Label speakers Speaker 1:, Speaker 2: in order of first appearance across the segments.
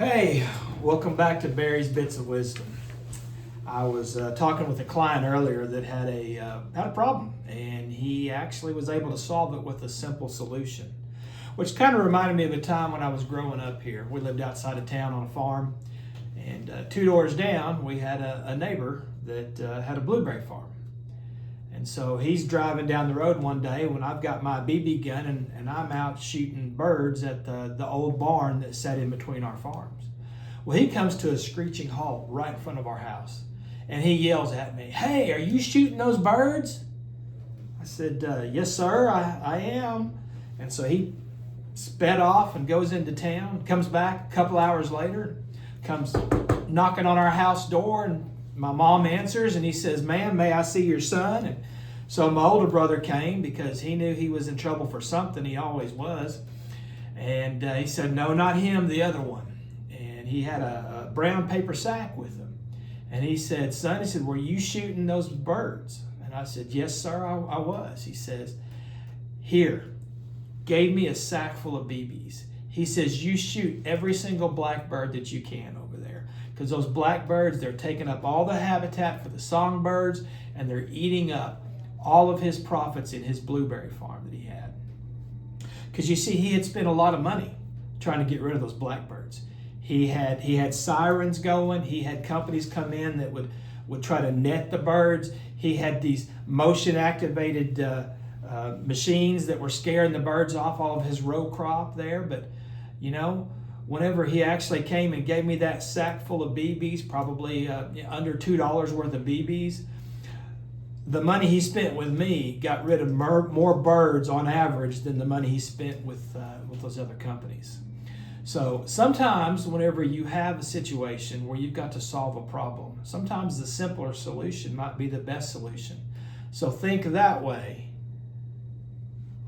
Speaker 1: Hey, welcome back to Barry's Bits of Wisdom. I was talking with a client earlier that had a problem, and he actually was able to solve it with a simple solution, which kind of reminded me of a time when I was growing up here. We lived outside of town on a farm, and two doors down we had a neighbor that had a blueberry farm. And so he's driving down the road one day when I've got my BB gun and I'm out shooting birds at the old barn that sat in between our farms. Well, he comes to a screeching halt right in front of our house, and he yells at me, "Hey, are you shooting those birds?" I said, "Yes, sir, I am." And so he sped off and goes into town, comes back a couple hours later, comes knocking on our house door, and my mom answers, and he says, "Ma'am, may I see your son?" And so my older brother came because he knew he was in trouble for something. He always was. And he said, "No, not him, the other one." And he had a brown paper sack with him. And he said, "Son," he said, "were you shooting those birds?" And I said, "Yes, sir, I was." He says, "Here," gave me a sack full of BBs. He says, "You shoot every single blackbird that you can over there. Because those blackbirds, they're taking up all the habitat for the songbirds, and they're eating up all of his profits in his blueberry farm that he had." Because you see, he had spent a lot of money trying to get rid of those blackbirds. He had sirens going. He had companies come in that would try to net the birds. He had these motion activated machines that were scaring the birds off all of his row crop there. But you know, whenever he actually came and gave me that sack full of BBs, probably under $2 worth of BBs, the money he spent with me got rid of more birds on average than the money he spent with those other companies. So sometimes whenever you have a situation where you've got to solve a problem, sometimes the simpler solution might be the best solution. So think that way,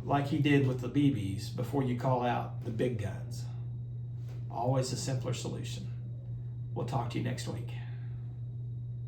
Speaker 1: like he did with the BBs, before you call out the big guns. Always a simpler solution. We'll talk to you next week.